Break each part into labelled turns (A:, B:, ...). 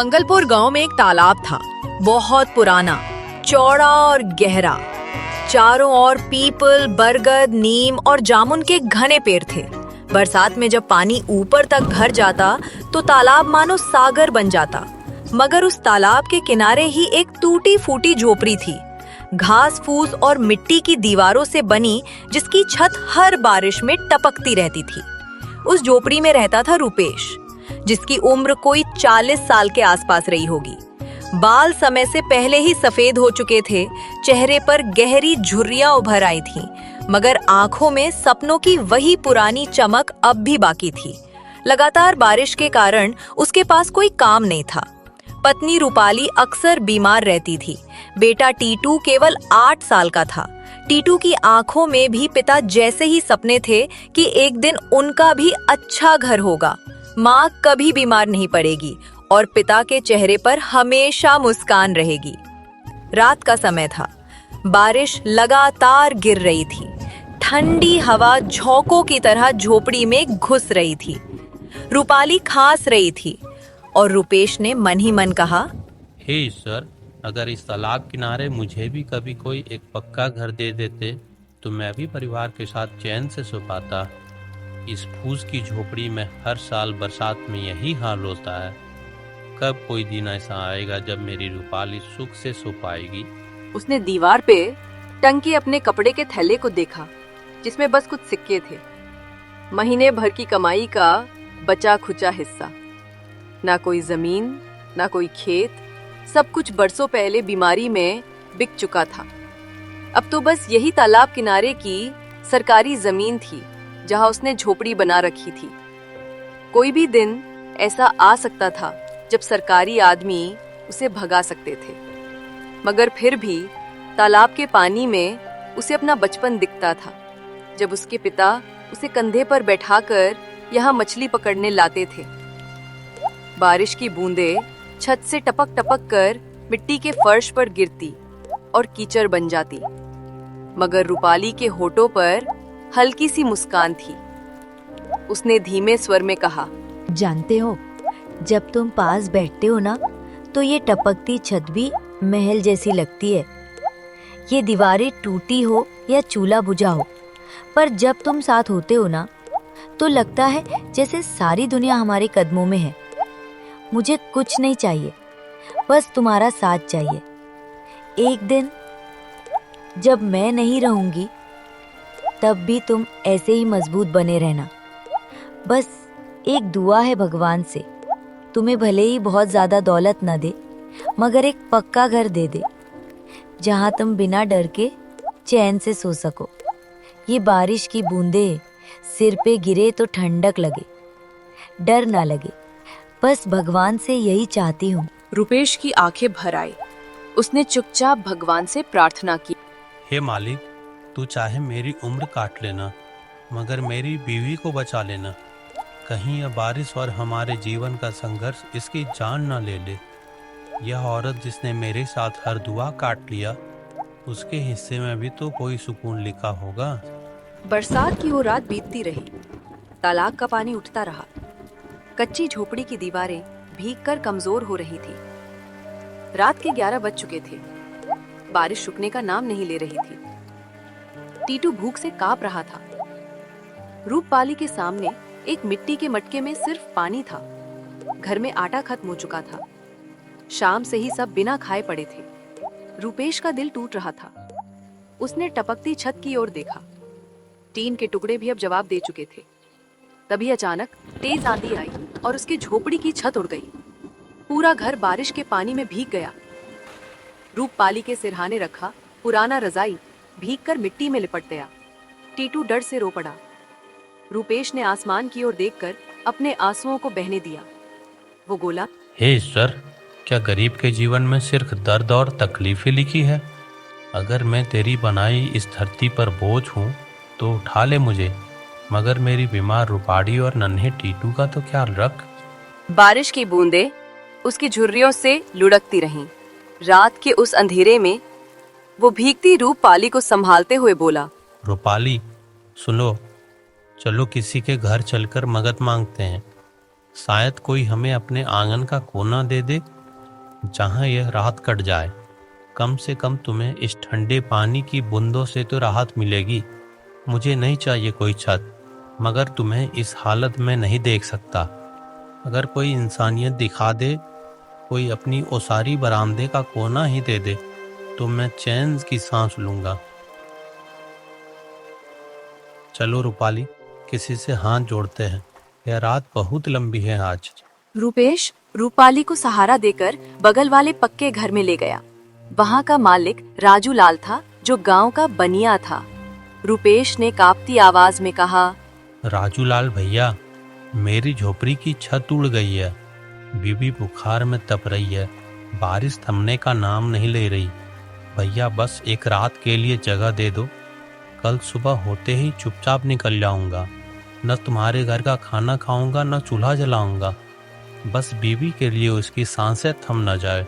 A: मंगलपुर गांव में एक तालाब था, बहुत पुराना, चौड़ा और गहरा। चारों ओर पीपल, बरगद, नीम और जामुन के घने पेड़ थे। बरसात में जब पानी ऊपर तक भर जाता तो तालाब मानो सागर बन जाता। मगर उस तालाब के किनारे ही एक टूटी फूटी झोपड़ी थी, घास फूस और मिट्टी की दीवारों से बनी, जिसकी छत हर बारिश में टपकती रहती थी। उस झोपड़ी में रहता था रुपेश, जिसकी उम्र कोई 40 साल के आसपास रही होगी। बाल समय से पहले ही सफेद हो चुके थे, चेहरे पर गहरी झुर्रियां उभर आई थीं, मगर आंखों में सपनों की वही पुरानी चमक अब भी बाकी थी। लगातार बारिश के कारण उसके पास कोई काम नहीं था। पत्नी रूपाली अक्सर बीमार रहती थी। बेटा टीटू केवल 8 साल का था। टीटू की आंखों में भी पिता जैसे ही सपने थे कि एक दिन उनका भी अच्छा घर होगा, माँ कभी बीमार नहीं पड़ेगी और पिता के चेहरे पर हमेशा मुस्कान रहेगी। रात का समय था, बारिश लगातार गिर रही थी। ठंडी हवा झोंकों की तरह झोपड़ी में घुस रही थी। रूपाली खांस रही थी और रुपेश ने मन ही मन कहा,
B: हे ईश्वर, अगर इस तालाब किनारे मुझे भी कभी कोई एक पक्का घर दे देते तो मैं भी परिवार के साथ चैन से सो पाता। इस फूस की झोपड़ी में हर साल बरसात में यही हाल होता है। कब कोई दिन ऐसा आएगा जब मेरी रूपाली सुख से सो पाएगी।
C: उसने दीवार पे टंगे अपने कपड़े के थैले को देखा, जिसमें बस कुछ सिक्के थे, महीने भर की कमाई का बचा खुचा हिस्सा। ना कोई जमीन, ना कोई खेत, सब कुछ बरसों पहले बीमारी में बिक चुका था। अब तो बस यही तालाब किनारे की सरकारी जमीन थी जहां उसने झोपड़ी बना रखी थी। कोई भी दिन ऐसा आ सकता था जब सरकारी आदमी उसे भगा सकते थे, मगर फिर भी तालाब के पानी में उसे अपना बचपन दिखता था, जब उसके पिता उसे कंधे पर बैठाकर यहाँ मछली पकड़ने लाते थे। बारिश की बूंदें छत से टपक टपक कर मिट्टी के फर्श पर गिरती और कीचड़ बन जाती, मगर रूपाली के होठों पर हल्की सी मुस्कान थी। उसने धीमे स्वर में कहा,
D: जानते हो, जब तुम पास बैठते हो ना, तो ये टपकती छत भी महल जैसी लगती है। ये दीवारें टूटी हो या चूल्हा बुझा हो, पर जब तुम साथ होते हो ना, तो लगता है जैसे सारी दुनिया हमारे कदमों में है। मुझे कुछ नहीं चाहिए, बस तुम्हारा साथ चाहिए। एक दिन जब मैं नहीं रहूंगी, तब भी तुम ऐसे ही मजबूत बने रहना। बस एक दुआ है भगवान से, तुम्हें भले ही बहुत ज्यादा दौलत न दे, मगर एक पक्का घर दे दे, जहां तुम बिना डर के चैन से सो सको। ये बारिश की बूंदें सिर पे गिरे तो ठंडक लगे, डर ना लगे। बस भगवान से यही चाहती हूँ।
C: रुपेश की आंखें भर आई। उसने चुपचाप भगवान से प्रार्थना की,
B: हे मालिक, तू चाहे मेरी उम्र काट लेना, मगर मेरी बीवी को बचा लेना। कहीं यह बारिश और हमारे जीवन का संघर्ष इसकी जान ना ले ले। यह औरत जिसने मेरे साथ हर दुआ काट लिया, उसके हिस्से में भी तो कोई सुकून लिखा होगा।
C: बरसात की वो रात बीतती रही। तालाब का पानी उठता रहा। कच्ची झोपड़ी की दीवारें भीगकर कमजोर हो रही थी। रात के 11 बज चुके थे। बारिश रुकने का नाम नहीं ले रही थी। टीटू भूख से कांप रहा था। रूपपाली के सामने एक मिट्टी के मटके में सिर्फ पानी था। घर में आटा खत्म हो चुका था। शाम से ही सब बिना खाए पड़े थे। रुपेश का दिल टूट रहा था। उसने टपकती छत की ओर देखा। टीन के टुकड़े भी अब जवाब दे चुके थे। तभी अचानक तेज आंधी आई और उसकी झोपड़ी की छत उड़ गई। पूरा घर बारिश के पानी में भीग गया। रूपपाली के सिरहाने रखा पुराना रजाई भीगकर मिट्टी में लिपट गया। टीटू डर से रो पड़ा। रुपेश ने आसमान की ओर देखकर अपने आंसुओं को बहने दिया। वो बोला,
B: हे ईश्वर, क्या गरीब के जीवन में सिर्फ दर्द और तकलीफें लिखी है? अगर मैं तेरी बनाई इस धरती पर बोझ हूँ तो उठा ले मुझे, मगर मेरी बीमार रूपाड़ी और नन्हे टीटू का तो ख्याल रख।
C: बारिश की बूंदें उसकी झुर्रियों से लुढ़कती रहीं। रात के उस अंधेरे में वो भीगती रूपपाली को संभालते हुए बोला,
B: रूपाली, सुनो, चलो किसी के घर चलकर मदद मांगते हैं। शायद कोई हमें अपने आंगन का कोना दे दे जहां यह रात कट जाए। कम से कम तुम्हें इस ठंडे पानी की बूंदों से तो राहत मिलेगी। मुझे नहीं चाहिए कोई छत, मगर तुम्हें इस हालत में नहीं देख सकता। अगर कोई इंसानियत दिखा दे, कोई अपनी ओसारी बरामदे का कोना ही दे दे, तो मैं चैन की सांस लूंगा। चलो रूपाली, किसी से हाथ जोड़ते हैं। यह रात बहुत लंबी है आज।
C: रुपेश रूपाली को सहारा देकर बगल वाले पक्के घर में ले गया। वहाँ का मालिक राजू लाल था, जो गांव का बनिया था। रुपेश ने कांपती आवाज में कहा,
B: राजू लाल भैया, मेरी झोपड़ी की छत उड़ गई है। बीबी बुखार में तप रही है, बारिश थमने का नाम नहीं ले रही। भैया बस एक रात के लिए जगह दे दो। कल सुबह होते ही चुपचाप निकल जाऊंगा। न तुम्हारे घर का खाना खाऊंगा, न चूल्हा जलाऊंगा। बस बीबी के लिए उसकी सांसें थम न जाए,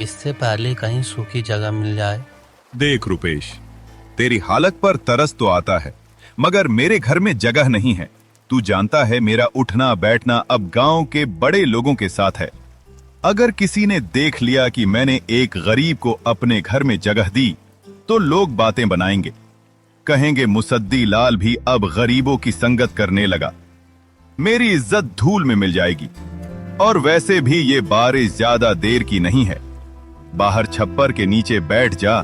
B: इससे पहले कहीं सूखी जगह मिल जाए।
E: देख रुपेश, तेरी हालत पर तरस तो आता है, मगर मेरे घर में जगह नहीं है। तू जानता है मेरा उठना बैठना अब गांव के बड़े लोगों के साथ है। अगर किसी ने देख लिया कि मैंने एक गरीब को अपने घर में जगह दी, तो लोग बातें बनाएंगे, कहेंगे मुसद्दी लाल भी अब गरीबों की संगत करने लगा। मेरी इज्जत धूल में मिल जाएगी। और वैसे भी ये बारिश ज्यादा देर की नहीं है। बाहर छप्पर के नीचे बैठ जा,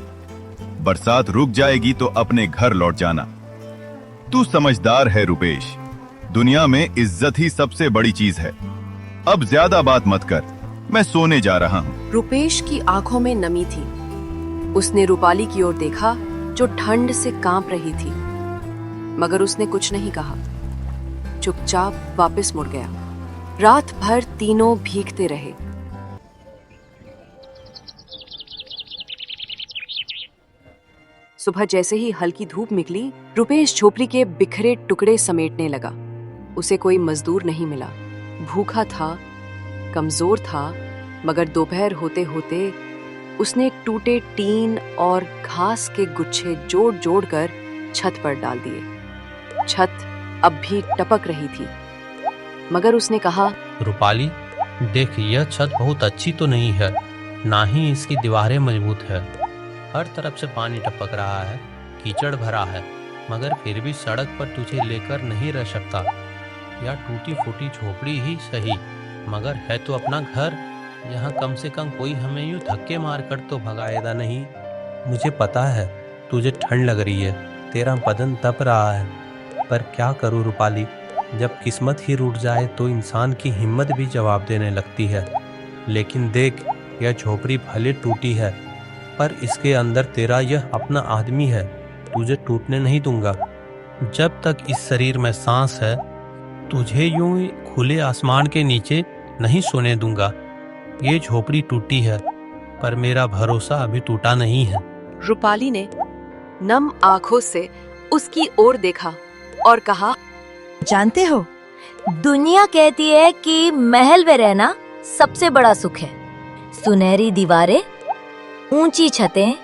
E: बरसात रुक जाएगी तो अपने घर लौट जाना। तू समझदार है रुपेश, दुनिया में इज्जत ही सबसे बड़ी चीज है। अब ज्यादा बात मत कर, मैं सोने जा रहा हूँ।
C: रुपेश की आंखों में नमी थी। उसने रूपाली की ओर देखा, जो ठंड से कांप रही थी, मगर उसने कुछ नहीं कहा। चुपचाप वापस मुड़ गया। रात भर तीनों भीगते रहे। सुबह जैसे ही हल्की धूप निकली, रुपेश झोपड़ी के बिखरे टुकड़े समेटने लगा। उसे कोई मजदूर नहीं मिला। भूखा था, कमजोर था, मगर दोपहर होते होते उसने एक टूटे टीन और घास के गुच्छे जोड़ जोड़ कर छत पर डाल दिए। छत अब भी टपक रही थी, मगर उसने कहा,
B: रूपाली देख, यह छत बहुत अच्छी तो नहीं है, ना ही इसकी दीवारें मजबूत है। हर तरफ से पानी टपक रहा है, कीचड़ भरा है, मगर फिर भी सड़क पर तुझे लेकर नहीं रह सकता। यह टूटी फूटी झोपड़ी ही सही, मगर है तो अपना घर। यहाँ कम से कम कोई हमें यूं धक्के मार कर तो भगाएगा नहीं। मुझे पता है तुझे ठंड लग रही है, तेरा बदन तप रहा है, पर क्या करूँ रूपाली, जब किस्मत ही रूठ जाए तो इंसान की हिम्मत भी जवाब देने लगती है। लेकिन देख, यह झोपड़ी भले टूटी है, पर इसके अंदर तेरा यह अपना आदमी है। तुझे टूटने नहीं दूंगा। जब तक इस शरीर में सांस है, तुझे यूं ही खुले आसमान के नीचे नहीं सोने दूंगा। ये झोपड़ी टूटी है, पर मेरा भरोसा अभी टूटा नहीं है।
C: रूपाली ने नम आंखों से उसकी ओर देखा और कहा,
D: जानते हो, दुनिया कहती है कि महल में रहना सबसे बड़ा सुख है। सुनहरी दीवारें, ऊंची छतें,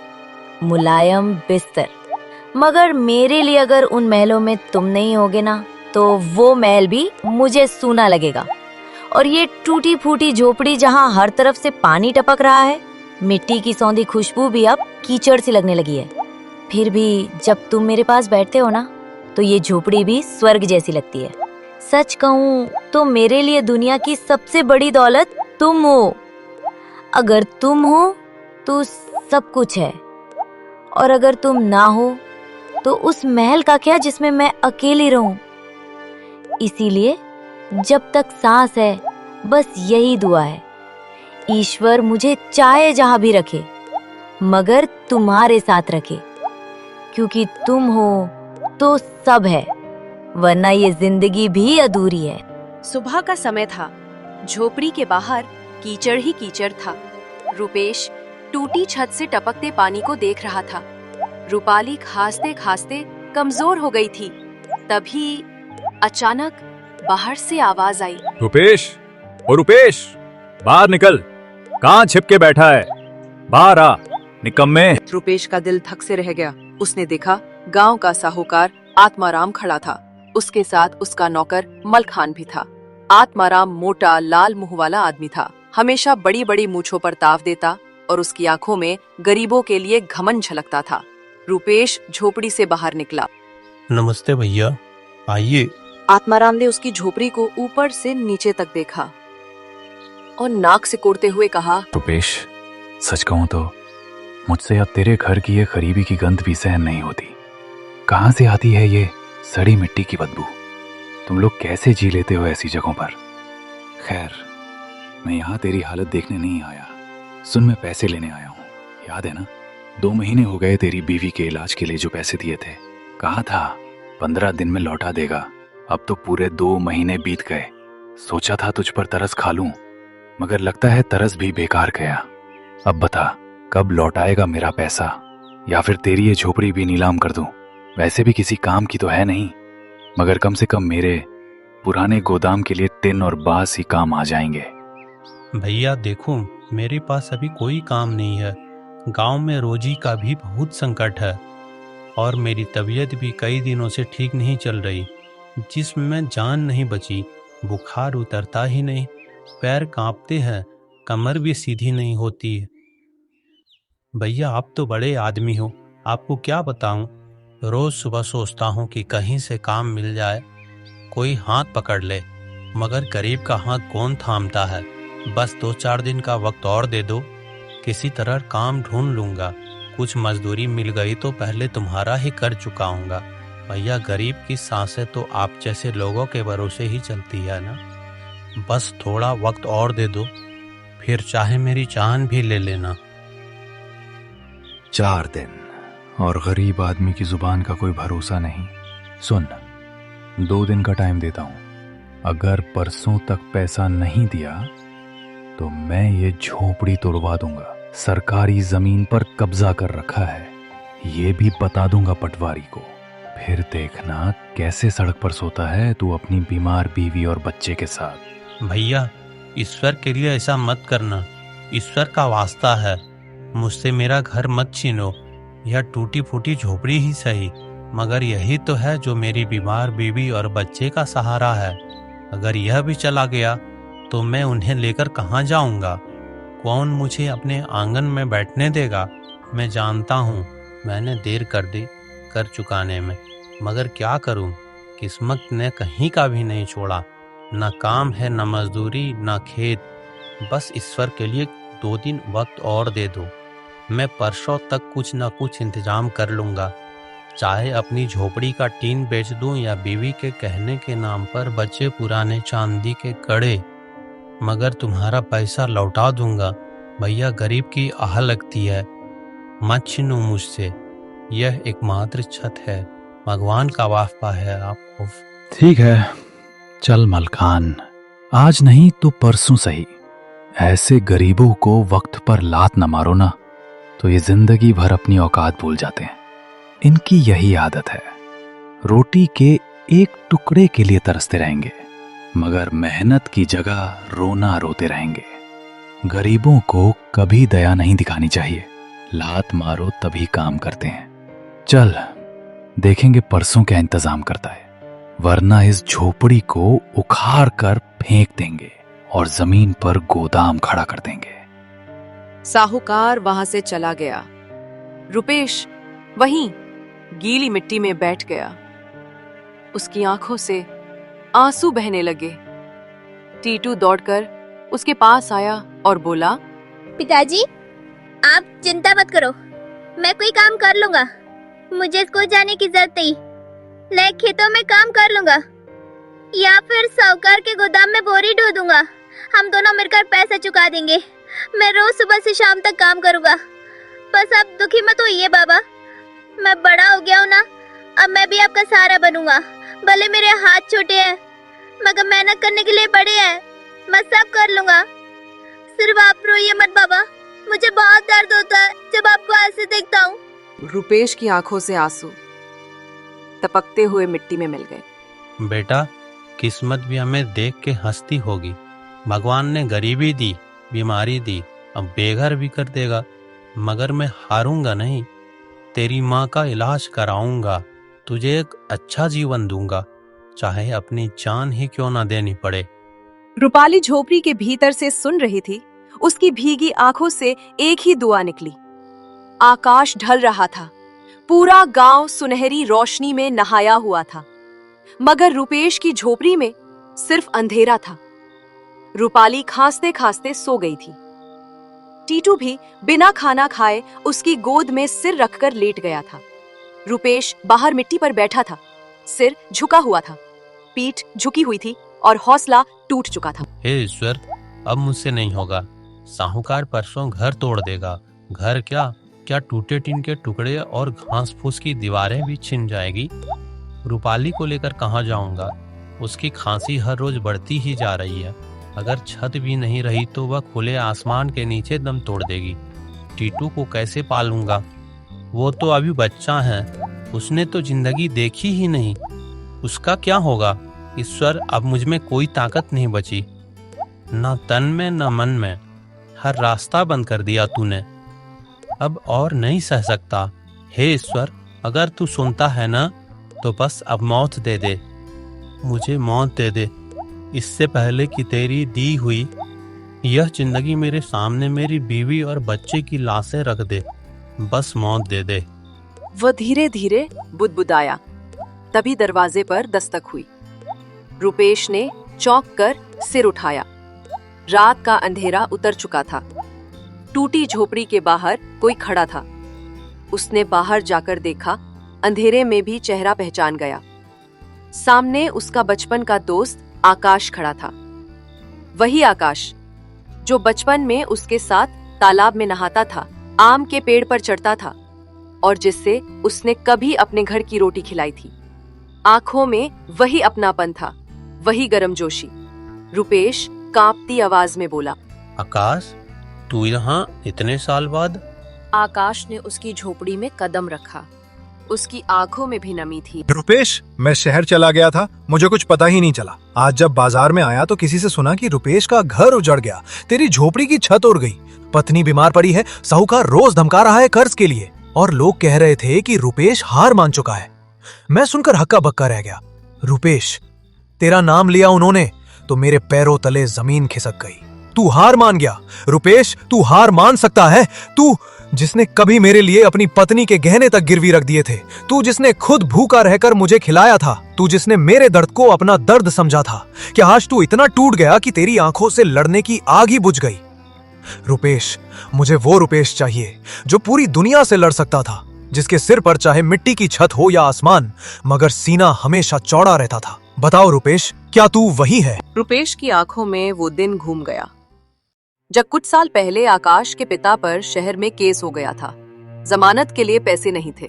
D: मुलायम बिस्तर। मगर मेरे लिए अगर उन महलों में तुम नहीं होगे ना, तो वो महल भी मुझे सूना लगेगा। और ये टूटी फूटी झोपड़ी जहाँ हर तरफ से पानी टपक रहा है, मिट्टी की सौंधी खुशबू भी अब कीचड़ सी लगने लगी है। फिर भी जब तुम मेरे पास बैठते हो ना, तो ये झोपड़ी भी स्वर्ग जैसी लगती है। सच कहूँ तो मेरे लिए दुनिया की सबसे बड़ी दौलत तुम हो। अगर तुम हो तो सब कुछ है, और अगर तुम ना हो तो उस महल का क्या जिसमें मैं अकेली रहूं। इसीलिए जब तक सांस है, बस यही दुआ है, ईश्वर मुझे चाहे जहां भी रखे, मगर तुम्हारे साथ रखे, क्योंकि तुम हो तो सब है, वरना ये जिंदगी भी अधूरी है।
C: सुबह का समय था। झोपड़ी के बाहर कीचड़ ही कीचड़ था। रुपेश टूटी छत से टपकते पानी को देख रहा था। रूपाली खांसते खांसते कमजोर हो गई थी। तभी अचानक बाहर से आवाज आई,
F: रुपेश, ओ रुपेश, बाहर निकल, कहाँ छिपके बैठा है, बाहर आ, निकम्मे।
C: रुपेश का दिल धक से रह गया। उसने देखा गांव का साहूकार आत्माराम खड़ा था। उसके साथ उसका नौकर मलखान भी था। आत्माराम मोटा लाल मुंह वाला आदमी था। हमेशा बड़ी बड़ी मूंछों पर ताव देता और उसकी आंखों में गरीबों के लिए घमंड झलकता था। रुपेश झोपड़ी से बाहर निकला।
B: नमस्ते भैया, आइए।
C: आत्माराम ने उसकी झोपड़ी को ऊपर से नीचे तक देखा और नाक से कोड़ते हुए कहा,
F: रुपेश, सच कहूं तो मुझसे अब तेरे घर की ये गरीबी की गंध भी सहन नहीं होती। कहाँ से आती है ये सड़ी मिट्टी की बदबू? तुम लोग कैसे जी लेते हो ऐसी जगहों पर? खैर, मैं यहाँ तेरी हालत देखने नहीं आया। सुन, मैं पैसे लेने आया हूँ। याद है ना, 2 महीने हो गए तेरी बीवी के इलाज के लिए जो पैसे दिए थे। कहा था 15 दिन में लौटा देगा। अब तो पूरे 2 महीने बीत गए। सोचा था तुझ पर तरस खा लूं, मगर लगता है तरस भी बेकार गया। अब बता, कब लौटाएगा मेरा पैसा, या फिर तेरी ये झोपड़ी भी नीलाम कर दूं? वैसे भी किसी काम की तो है नहीं, मगर कम से कम मेरे पुराने गोदाम के लिए टिन और बांस ही काम आ जाएंगे।
B: भैया देखो, मेरे पास अभी कोई काम नहीं है। गांव में रोजी का भी बहुत संकट है और मेरी तबीयत भी कई दिनों से ठीक नहीं चल रही, जिसमें जान नहीं बची। बुखार उतरता ही नहीं, पैर कांपते हैं, कमर भी सीधी नहीं होती है। भैया आप तो बड़े आदमी हो, आपको क्या बताऊं। रोज सुबह सोचता हूं कि कहीं से काम मिल जाए, कोई हाथ पकड़ ले, मगर गरीब का हाथ कौन थामता है। बस 2-4 दिन का वक्त और दे दो, किसी तरह काम ढूंढ लूंगा। कुछ मजदूरी मिल गई तो पहले तुम्हारा ही कर चुकाऊंगा। भैया गरीब की सांसें तो आप जैसे लोगों के भरोसे ही चलती है ना। बस थोड़ा वक्त और दे दो, फिर चाहे मेरी जान भी ले लेना।
F: 4 दिन और गरीब आदमी की जुबान का कोई भरोसा नहीं। सुन, 2 दिन का टाइम देता हूं। अगर परसों तक पैसा नहीं दिया तो मैं ये झोपड़ी तोड़वा दूंगा। सरकारी जमीन पर कब्जा कर रखा है, ये भी बता दूंगा पटवारी को। फिर देखना कैसे सड़क पर सोता है तू अपनी बीमार बीवी और बच्चे के साथ।
B: भैया ईश्वर के लिए ऐसा मत करना, ईश्वर का वास्ता है, मुझसे मेरा घर मत छीनो। यह टूटी फूटी झोपड़ी ही सही, मगर यही तो है जो मेरी बीमार बीवी और बच्चे का सहारा है। अगर यह भी चला गया तो मैं उन्हें लेकर कहाँ जाऊंगा? कौन मुझे अपने आंगन में बैठने देगा? मैं जानता हूँ मैंने देर कर दी कर चुकाने में, मगर क्या करूँ, किस्मत ने कहीं का भी नहीं छोड़ा। न काम है, न मजदूरी, न खेत। बस ईश्वर के लिए 2 दिन वक्त और दे दो, मैं परसों तक कुछ न कुछ इंतजाम कर लूँगा। चाहे अपनी झोपड़ी का टीन बेच दूं या बीवी के कहने के नाम पर बचे पुराने चांदी के कड़े, मगर तुम्हारा पैसा लौटा दूंगा। भैया गरीब की आह लगती है, मत छीनो मुझसे। यह एकमात्र छत है, भगवान का वास्ता है आपको।
F: ठीक है, चल मलखान, आज नहीं तो परसों सही। ऐसे गरीबों को वक्त पर लात न मारो ना, तो ये जिंदगी भर अपनी औकात भूल जाते हैं। इनकी यही आदत है, रोटी के एक टुकड़े के लिए तरसते रहेंगे, मगर मेहनत की जगह रोना रोते रहेंगे। गरीबों को कभी दया नहीं दिखानी चाहिए, लात मारो तभी काम करते हैं। चल देखेंगे परसों क्या इंतजाम करता है, वरना इस झोपड़ी को उखाड़ कर फेंक देंगे और जमीन पर गोदाम खड़ा कर देंगे।
C: साहूकार वहां से चला गया। रुपेश वहीं गीली मिट्टी में बैठ गया। उसकी आंखों से आंसू बहने लगे। टीटू दौड़कर उसके पास आया और बोला,
G: पिताजी, आप चिंता मत करो, मैं कोई काम कर लूंगा। मुझे स्कूल जाने की जरूरत नहीं, मैं खेतों में काम कर लूंगा या फिर साहूकार के गोदाम में बोरी ढो दूंगा। हम दोनों मिलकर पैसा चुका देंगे। मैं रोज सुबह से शाम तक काम करूंगा। बस आप दुखी मत होइए बाबा, मैं बड़ा हो गया हूँ ना, अब मैं भी आपका सहारा बनूंगा। भले मेरे हाथ छोटे हैं, मगर मेहनत करने के लिए बड़े हैं। मैं सब कर लूंगा, सिर्फ आप रोइए मत बाबा। मुझे बहुत दर्द होता है जब आपको ऐसे देखता हूँ।
C: रुपेश की आंखों से आंसू टपकते हुए मिट्टी में मिल गए।
B: बेटा, किस्मत भी हमें देख के हंसती होगी। भगवान ने गरीबी दी, बीमारी दी, अब बेघर भी कर देगा, मगर मैं हारूंगा नहीं। तेरी माँ का इलाज कराऊंगा, तुझे एक अच्छा जीवन दूंगा, चाहे अपनी जान ही क्यों ना देनी पड़े।
C: रूपाली झोपड़ी के भीतर से सुन रही थी। उसकी भीगी आंखों से एक ही दुआ निकली। आकाश ढल रहा था। पूरा गांव सुनहरी रोशनी में नहाया हुआ था, मगर रुपेश की झोपड़ी में सिर्फ अंधेरा था। रूपाली खांसते खांसते सो गई थी। टीटू भी बिना खाना खाए उसकी गोद में सिर रखकर लेट गया था। रुपेश बाहर मिट्टी पर बैठा था, सिर झुका हुआ था, पीठ झुकी हुई थी और हौसला टूट चुका था।
B: हे ईश्वर, अब मुझसे नहीं होगा। साहूकार परसों घर तोड़ देगा। घर क्या क्या टूटे टीन के टुकड़े और घास फूस की दीवारें भी छिन जाएगी। रूपाली को लेकर कहाँ जाऊंगा? उसकी खांसी हर रोज बढ़ती ही जा रही है। अगर छत भी नहीं रही तो वह खुले आसमान के नीचे दम तोड़ देगी। टीटू को कैसे पालूंगा? वो तो अभी बच्चा है, उसने तो जिंदगी देखी ही नहीं। उसका क्या होगा? ईश्वर, अब मुझ में कोई ताकत नहीं बची, न तन में न मन में। हर रास्ता बंद कर दिया तूने। अब और नहीं सह सकता। हे ईश्वर, अगर तू सुनता है ना तो बस अब मौत दे दे। मुझे मौत दे दे, इससे पहले कि तेरी दी हुई यह जिंदगी मेरे सामने मेरी बीवी और बच्चे की लाशें रख दे। बस मौत दे दे।
C: वह धीरे धीरे बुदबुदाया। तभी दरवाजे पर दस्तक हुई। रुपेश ने चौंक कर सिर उठाया। रात का अंधेरा उतर चुका था। टूटी झोपड़ी के बाहर कोई खड़ा था। उसने बाहर जाकर देखा। अंधेरे में भी चेहरा पहचान गया। सामने उसका बचपन का दोस्त आकाश खड़ा था। वही आकाश जो बचपन में उसके साथ तालाब में नहाता था, आम के पेड़ पर चढ़ता था और जिससे उसने कभी अपने घर की रोटी खिलाई थी। आंखों में वही अपनापन था, वही गर्मजोशी। रुपेश कांपती आवाज में बोला,
B: आकाश, तू यहाँ इतने साल बाद?
C: आकाश ने उसकी झोपड़ी में कदम रखा। उसकी आंखों में भी नमी थी।
H: रुपेश, मैं शहर चला गया था, मुझे कुछ पता ही नहीं चला। आज जब बाजार में आया तो किसी से सुना कि रुपेश का घर उजड़ गया, तेरी झोपड़ी की छत उड़ गई, पत्नी बीमार पड़ी है, साहूकार रोज धमका रहा है कर्ज के लिए, और लोग कह रहे थे कि रुपेश हार मान चुका है। मैं सुनकर हक्का बक्का रह गया। रुपेश, तेरा नाम लिया उन्होंने तो मेरे पैरों तले जमीन खिसक गई। तू हार मान गया। रुपेश, तू हार मान सकता है? तू जिसने कभी मेरे लिए अपनी पत्नी के गहने तक गिरवी रख दिए थे, तू जिसने खुद भूखा रहकर मुझे खिलाया था, तू जिसने मेरे दर्द को अपना दर्द समझा था, क्या आज तू इतना टूट गया कि तेरी आंखों से लड़ने की आग ही बुझ गई? रुपेश, मुझे वो रुपेश चाहिए जो पूरी दुनिया से लड़ सकता था, जिसके सिर पर चाहे मिट्टी की छत हो या आसमान, मगर सीना हमेशा चौड़ा रहता था। बताओ रुपेश, क्या तू वही है?
C: रुपेश की आंखों में वो दिन घूम गया जब कुछ साल पहले आकाश के पिता पर शहर में केस हो गया था। जमानत के लिए पैसे नहीं थे।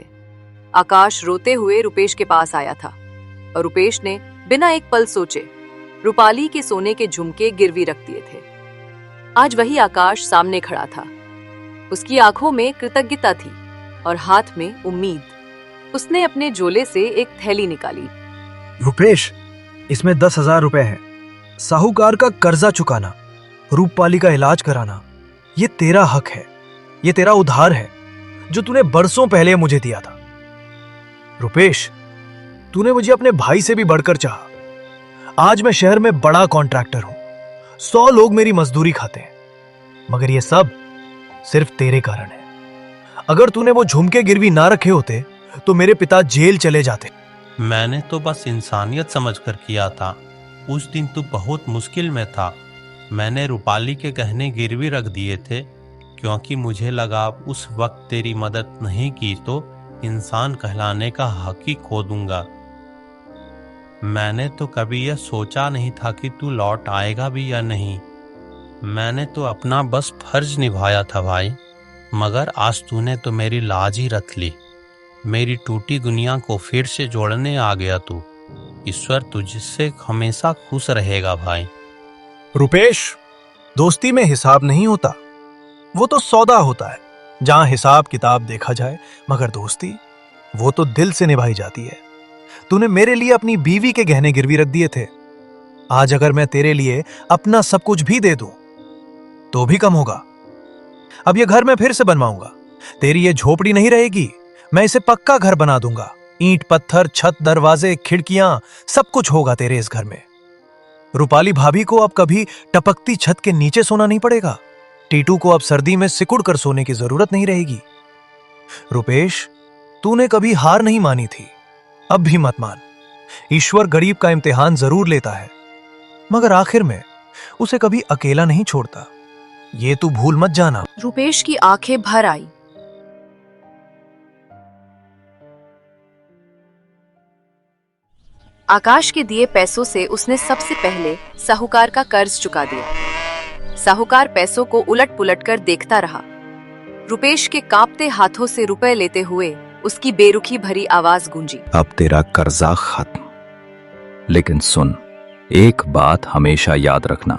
C: आकाश रोते हुए रुपेश के पास आया था और रुपेश ने बिना एक पल सोचे रूपाली के सोने के झुमके गिरवी रख दिए थे। आज वही आकाश सामने खड़ा था। उसकी आंखों में कृतज्ञता थी और हाथ में उम्मीद। उसने अपने झोले से एक थैली निकाली।
H: रुपेश, इसमें 10,000 रुपए हैं। साहूकार का कर्जा चुकाना, रूपपाली का इलाज कराना, ये तेरा हक है, ये तेरा उधार है जो तूने बरसों पहले मुझे दिया था। रुपेश, तूने मुझे अपने भाई से भी बढ़कर चाहा। आज मैं शहर में बड़ा कॉन्ट्रैक्टर हूं, 100 लोग मेरी मजदूरी खाते हैं, मगर ये सब सिर्फ तेरे कारण है। अगर तूने वो झुमके गिरवी ना रखे होते तो मेरे पिता जेल चले जाते।
B: मैंने तो बस इंसानियत समझकर किया था। उस दिन तू बहुत मुश्किल में था। मैंने रूपाली के गहने गिरवी रख दिए थे क्योंकि मुझे लगा उस वक्त तेरी मदद नहीं की तो इंसान कहलाने का हक ही खो दूंगा। मैंने तो कभी यह सोचा नहीं था कि तू लौट आएगा भी या नहीं। मैंने तो अपना बस फर्ज निभाया था भाई, मगर आज तूने तो मेरी लाज ही रख ली। मेरी टूटी दुनिया को फिर से जोड़ने आ गया तू। ईश्वर तुझसे हमेशा खुश रहेगा भाई।
H: रुपेश, दोस्ती में हिसाब नहीं होता, वो तो सौदा होता है जहां हिसाब किताब देखा जाए, मगर दोस्ती वो तो दिल से निभाई जाती है। तूने मेरे लिए अपनी बीवी के गहने गिरवी रख दिए थे। आज अगर मैं तेरे लिए अपना सब कुछ भी दे दूं तो भी कम होगा। अब ये घर मैं फिर से बनवाऊंगा। तेरी ये झोपड़ी नहीं रहेगी, मैं इसे पक्का घर बना दूंगा। ईंट पत्थर, छत, दरवाजे, खिड़कियां, सब कुछ होगा तेरे इस घर में। रूपाली भाभी को अब कभी टपकती छत के नीचे सोना नहीं पड़ेगा। टीटू को अब सर्दी में सिकुड़ कर सोने की जरूरत नहीं रहेगी। रुपेश, तूने कभी हार नहीं मानी थी, अब भी मत मान। ईश्वर गरीब का इम्तिहान जरूर लेता है, मगर आखिर में उसे कभी अकेला नहीं छोड़ता। ये तू भूल मत जाना।
C: रुपेश की आंखें भर आई। आकाश के दिए पैसों से उसने सबसे पहले साहूकार का कर्ज चुका दिया। साहूकार पैसों को उलट पुलट कर देखता रहा। रुपेश के कांपते हाथों से रुपए लेते हुए उसकी बेरुखी भरी आवाज गूंजी।
F: अब तेरा कर्जा खत्म, लेकिन सुन, एक बात हमेशा याद रखना,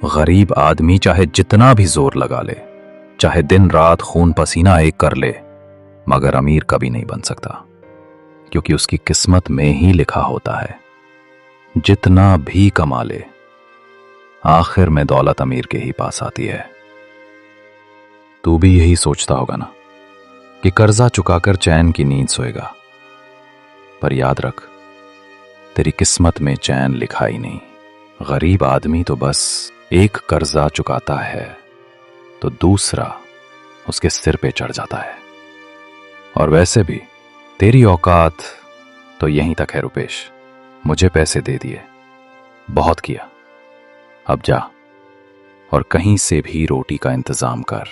F: गरीब आदमी चाहे जितना भी जोर लगा ले, चाहे दिन रात खून पसीना एक कर ले, मगर अमीर कभी नहीं बन सकता, क्योंकि उसकी किस्मत में ही लिखा होता है जितना भी कमा ले, आखिर में दौलत अमीर के ही पास आती है। तू भी यही सोचता होगा ना कि कर्जा चुकाकर चैन की नींद सोएगा, पर याद रख, तेरी किस्मत में चैन लिखा ही नहीं। गरीब आदमी तो बस एक कर्जा चुकाता है तो दूसरा उसके सिर पे चढ़ जाता है। और वैसे भी तेरी औकात तो यहीं तक है रुपेश। मुझे पैसे दे दिए, बहुत किया, अब जा और कहीं से भी रोटी का इंतजाम कर,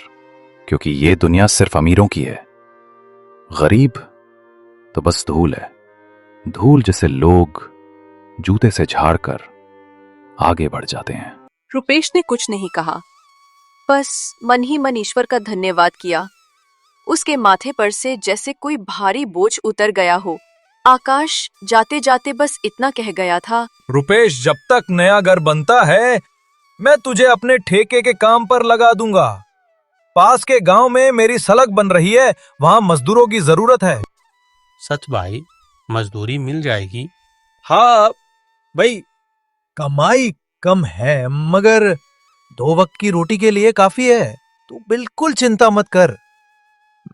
F: क्योंकि ये दुनिया सिर्फ अमीरों की है। गरीब तो बस धूल है, धूल जिसे लोग जूते से झाड़कर आगे बढ़ जाते हैं।
C: रुपेश ने कुछ नहीं कहा, बस मन ही मन ईश्वर का धन्यवाद किया। उसके माथे पर से जैसे कोई भारी बोझ उतर गया हो। आकाश जाते जाते बस इतना कह गया था,
H: रुपेश, जब तक नया घर बनता है मैं तुझे अपने ठेके के काम पर लगा दूंगा। पास के गांव में मेरी सड़क बन रही है, वहां मजदूरों की जरूरत है।
B: सच भाई, मजदूरी मिल जाएगी।
H: हाँ भाई, कमाई कम है मगर 2 वक्त की रोटी के लिए काफी है। तू बिल्कुल चिंता मत कर,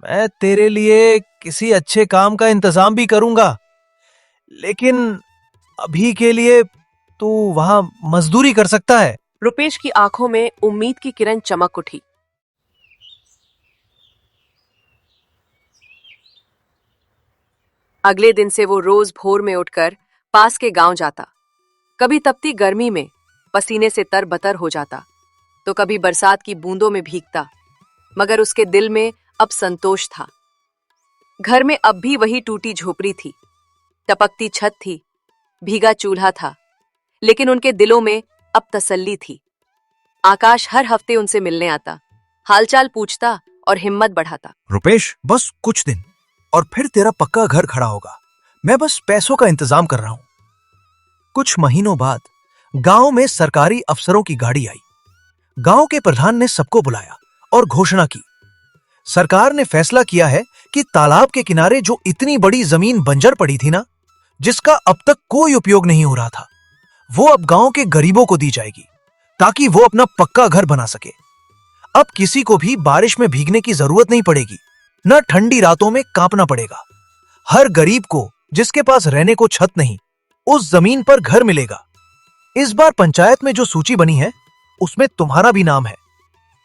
H: मैं तेरे लिए किसी अच्छे काम का इंतजाम भी करूंगा, लेकिन अभी के लिए तू वहां मजदूरी कर सकता है।
C: रुपेश की आंखों में उम्मीद की किरण चमक उठी। अगले दिन से वो रोज भोर में उठकर पास के गांव जाता। कभी तपती गर्मी में पसीने से तरबतर हो जाता, तो कभी बरसात की बूंदों में भीगता, मगर उसके दिल में अब संतोष था। घर में अब भी वही टूटी झोपड़ी थी, टपकती छत थी, भीगा चूल्हा था, लेकिन उनके दिलों में अब तसल्ली थी। आकाश हर हफ्ते उनसे मिलने आता, हालचाल पूछता और हिम्मत बढ़ाता।
H: रुपेश, बस कुछ दिन और फिर तेरा पक्का घर खड़ा होगा। मैं बस पैसों का इंतजाम कर रहा हूं। कुछ महीनों बाद गांव में सरकारी अफसरों की गाड़ी आई। गांव के प्रधान ने सबको बुलाया और घोषणा की, सरकार ने फैसला किया है कि तालाब के किनारे जो इतनी बड़ी जमीन बंजर पड़ी थी ना, जिसका अब तक कोई उपयोग नहीं हो रहा था, वो अब गांव के गरीबों को दी जाएगी, ताकि वो अपना पक्का घर बना सके। अब किसी को भी बारिश में भीगने की जरूरत नहीं पड़ेगी, न ठंडी रातों में कांपना पड़ेगा। हर गरीब को जिसके पास रहने को छत नहीं, उस जमीन पर घर मिलेगा। इस बार पंचायत में जो सूची बनी है उसमें तुम्हारा भी नाम है।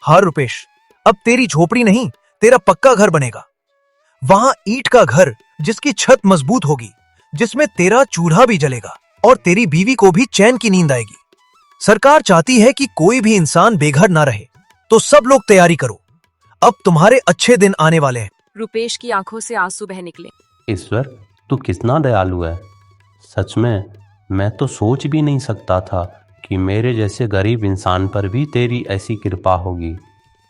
H: हाँ रुपेश, अब तेरी झोपड़ी नहीं, तेरा पक्का घर बनेगा। वहां ईंट का घर जिसकी छत मजबूत होगी, जिसमें तेरा चूल्हा भी जलेगा और तेरी बीवी को भी चैन की नींद आएगी। सरकार चाहती है कि कोई भी इंसान बेघर ना रहे, तो सब लोग तैयारी करो, अब तुम्हारे अच्छे दिन आने वाले हैं।
C: रुपेश की आंखों से आंसू बह निकले।
B: ईश्वर, तू कितना दयालु है। सच में मैं तो सोच भी नहीं सकता था कि मेरे जैसे गरीब इंसान पर भी तेरी ऐसी कृपा होगी।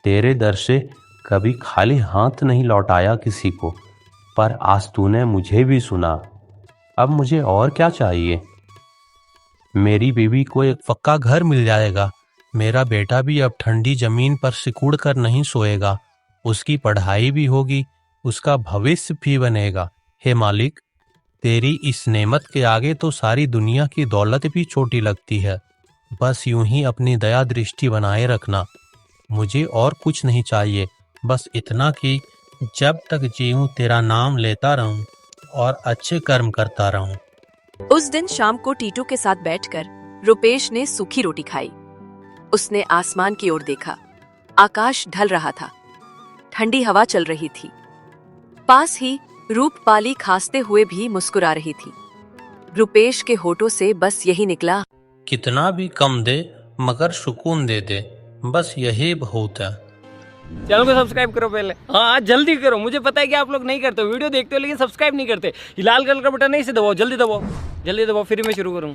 B: तेरे दर से कभी खाली हाथ नहीं लौटाया किसी को, पर आज तूने मुझे भी सुना। अब मुझे और क्या चाहिए। मेरी बीवी को एक पक्का घर मिल जाएगा, मेरा बेटा भी अब ठंडी जमीन पर सिकुड़ कर नहीं सोएगा, उसकी पढ़ाई भी होगी, उसका भविष्य भी बनेगा। हे मालिक, तेरी इस नेमत के आगे तो सारी दुनिया की दौलत भी छोटी लगती है। बस यूं ही अपनी दया दृष्टि बनाए रखना। मुझे और कुछ नहीं चाहिए, बस इतना कि जब तक जीऊं तेरा नाम लेता रहूं और अच्छे कर्म करता रहूं।
C: उस दिन शाम को टीटू के साथ बैठकर रुपेश ने सूखी रोटी खाई। उसने आसमान की ओर देखा। आकाश ढल रहा था। ठंडी हवा चल रही थी। पास ही रूपपाली खांसते हुए भी मुस्कुरा रही थी। रुपेश के होठों से बस यही निकला,
B: कितना भी कम दे मगर सुकून दे दे, बस यही बहुत है।
I: चैनल को सब्सक्राइब करो पहले। हाँ जल्दी करो, मुझे पता है कि आप लोग नहीं करते हो, वीडियो देखते हो लेकिन सब्सक्राइब नहीं करते। ये लाल कलर का बटन नहीं से दबाओ, जल्दी दबाओ, जल्दी दबाओ, फिर मैं शुरू करूँ।